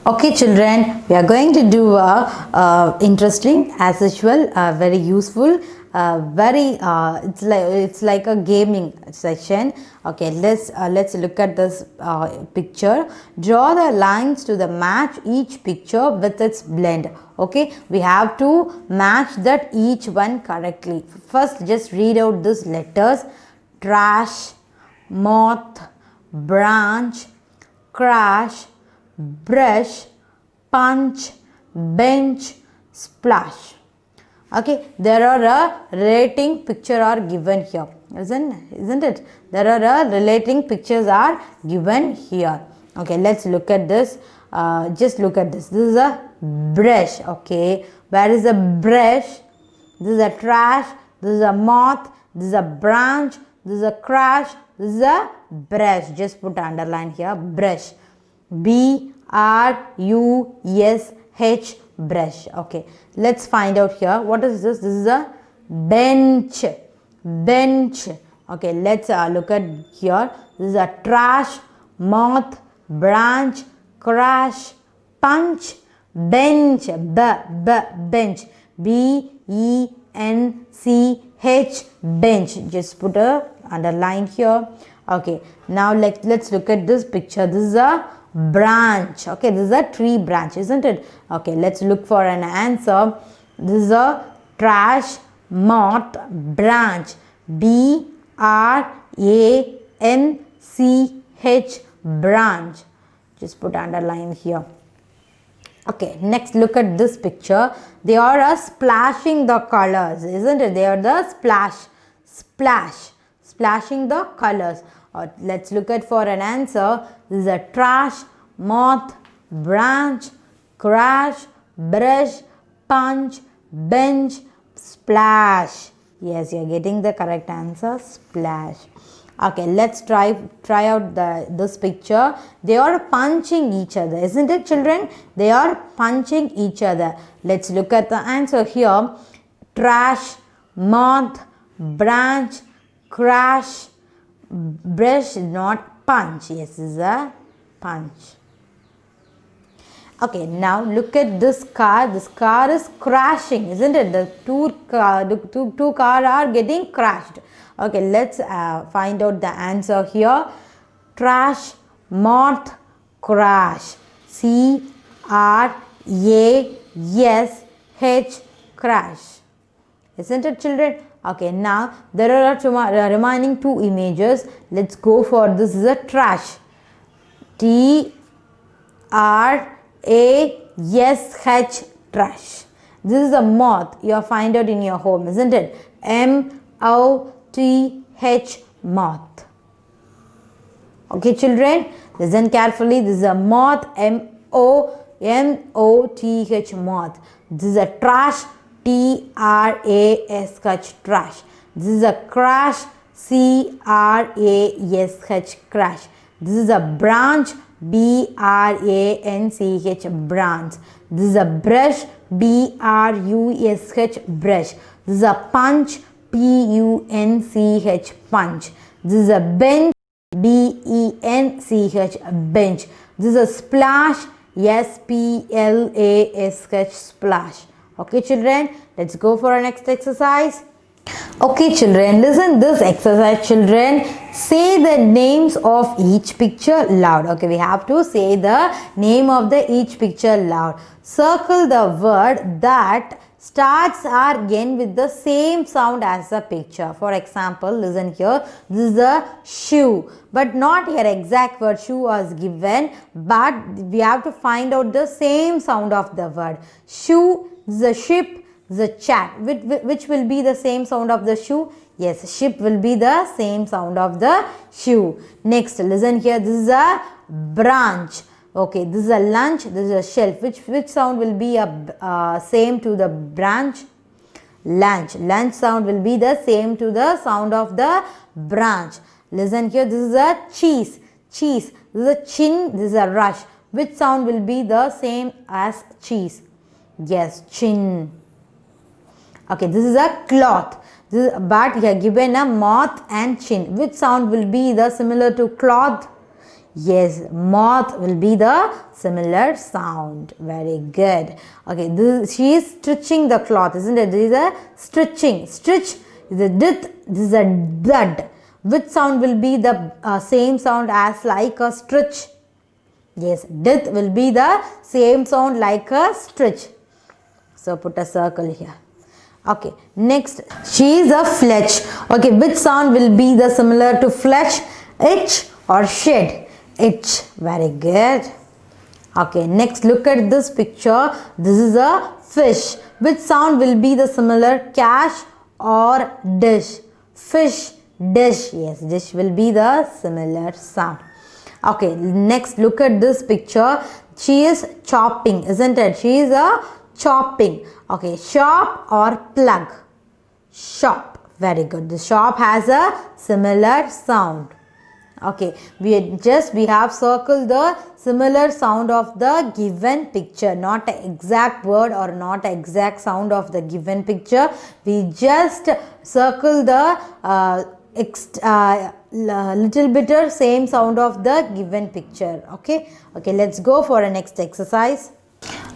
Okay, children, we are going to do a interesting, as usual, very useful, very it's like a gaming session. Okay, let's look at this picture. Draw the lines to the match each picture with its blend. Okay, we have to match that each one correctly. First, just read out these letters: trash, moth, branch, crash, brush, punch, bench, splash. Okay, there are a relating picture are given here, isn't it? There are a relating pictures are given here. Okay, let's look at this. Just look at this. This is a brush. Okay, where is a brush? This is a trash. This is a moth. This is a branch. This is a crash. This is a brush. Just put underline here. Brush. B-R-U-S-H, brush. Okay, let's find out here. What is this? This is a bench. Bench. Okay, let's look at here. This is a trash, moth, branch, crash, punch, bench. Bench. B-E-N-C-H, bench. Just put a underline here. Okay, now let's look at this picture. This is a branch. Okay, this is a tree branch, isn't it? Okay, let's look for an answer. This is a trash, moth, branch. B-R-A-N-C-H, branch. Just put underline here. Okay, next look at this picture. They are splashing the colors, isn't it? They are the splashing the colors. Let's look at for an answer. This is a trash, moth, branch, crash, brush, punch, bench, splash. Yes, you are getting the correct answer, splash. Okay, let's try out this picture. They are punching each other, isn't it, children? They are punching each other. Let's look at the answer here. Trash, moth, branch, crash, brush, not punch. Yes, is a punch. Okay, now look at this car. This car is crashing, isn't it? The two cars are getting crashed. Okay, let's find out the answer here. Trash, moth, crash. C-R-A-S-H, crash. Isn't it, children? Okay, now there are remaining two images. Let's go for this. Is a trash. T-R-A-S-H, trash. This is a moth. You find out in your home, isn't it? M-O-T-H, moth. Okay, children, listen carefully. This is a moth. M-O-T-H, moth. This is a trash. T-R-A-S-H, trash. This is a crash. C-R-A-S-H, crash. This is a branch. B-R-A-N-C-H, branch. This is a brush. B-R-U-S-H, brush. This is a punch. P-U-N-C-H, punch. This is a bench. B-E-N-C-H, bench. This is a splash. S-P-L-A-S-H, splash. Okay, children, let's go for our next exercise. Okay, children, listen this exercise, children. Say the names of each picture loud. Okay, we have to say the name of each picture loud. Circle the word that starts or ends with the same sound as the picture. For example, listen here. This is a shoe, but not here exact word shoe was given, but we have to find out the same sound of the word. Shoe, this is a ship. The chat, which will be the same sound of the shoe? Yes, ship will be the same sound of the shoe. Next, listen here. This is a branch. Okay, this is a lunch. This is a shelf. Which sound will be same to the branch? Lunch. Lunch sound will be the same to the sound of the branch. Listen here. This is a cheese. Cheese. This is a chin. This is a rush. Which sound will be the same as cheese? Yes, chin. Okay, this is a cloth. But here given a moth and chin. Which sound will be the similar to cloth? Yes, moth will be the similar sound. Very good. Okay, she is stitching the cloth, isn't it? This is a stitching. Stitch is a dith. This is a dud. Which sound will be the same sound as like a stitch? Yes, dith will be the same sound like a stitch. So put a circle here. Okay, next, she is a fletch. Okay, which sound will be the similar to fletch? Itch or shed? Itch. Very good. Okay, next look at this picture. This is a fish. Which sound will be the similar? Cash or dish? Fish, dish. Yes, dish will be the similar sound. Okay, next look at this picture. She is chopping, isn't it? She is a chopping. Okay, shop or plug? Shop. Very good. The shop has a similar sound. Okay, we have circled the similar sound of the given picture, not an exact word or not exact sound of the given picture. We just circle the little bit same sound of the given picture. Okay, let's go for a next exercise.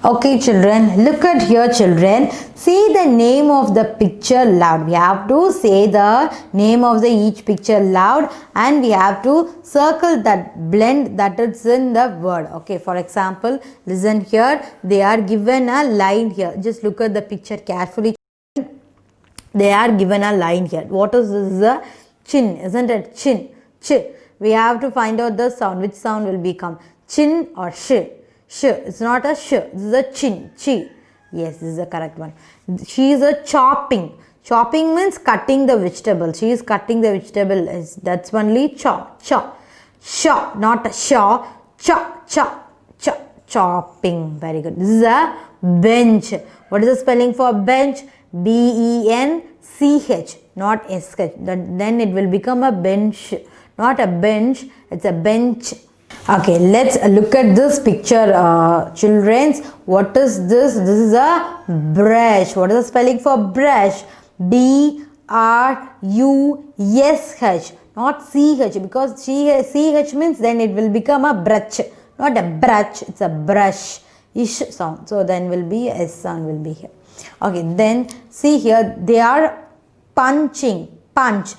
Okay children, look at here children. Say the name of the picture loud. We have to say the name of each picture loud and we have to circle that blend that is in the word. Okay, for example, listen here. They are given a line here. Just look at the picture carefully. They are given a line here. What is this? A chin, isn't it? Chin. Ch. We have to find out the sound. Which sound will become? Chin or sh? Sh. It's not a sh. This is a chin. Chi. Yes, this is the correct one. She is a chopping. Chopping means cutting the vegetable. She is cutting the vegetable. That's only chop. Chop. Shaw. Not a shaw. Chop. Chop. Chop. Chopping. Very good. This is a bench. What is the spelling for bench? B-E-N-C-H. Not S-H. Then it will become a bench. Not a bench. It's a bench. Okay, let's look at this picture, children. What is this? This is a brush. What is the spelling for brush? B-R-U-S-H. Not C-H, because C-H means then it will become a brush. Not a brush, it's a brush. Ish sound. So then will be S sound will be here. Okay, then see here, they are punching. Punch.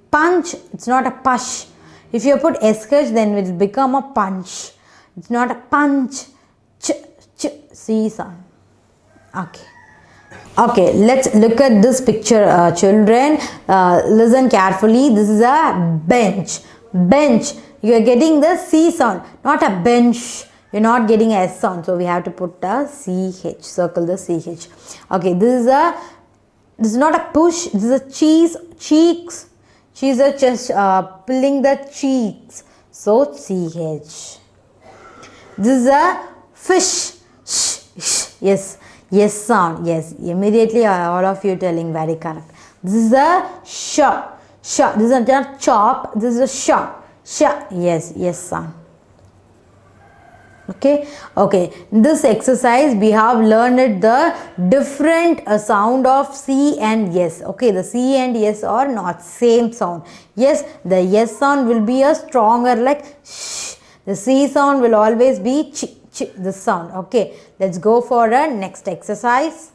Punch, it's not a push. If you put SH, then it will become a punch. It's not a punch. Ch, ch, C sound. Okay. Okay, let's look at this picture, children. Listen carefully. This is a bench. Bench. You are getting the C sound, not a bench. You're not getting a S sound. So we have to put a CH. Circle the CH. Okay, this is not a push. This is a cheeks. She is just pulling the cheeks. So CH. This is a fish. Yes. Yes sound. Yes. Immediately all of you telling very correct. This is a shop. Shop. This is not chop. This is a shop. Shop. Yes. Yes sound. Okay. In this exercise we have learned the different sound of C and yes. Okay, the C and yes are not same sound. Yes, the yes sound will be a stronger like sh. The C sound will always be ch, ch, this sound. Okay, let's go for a next exercise.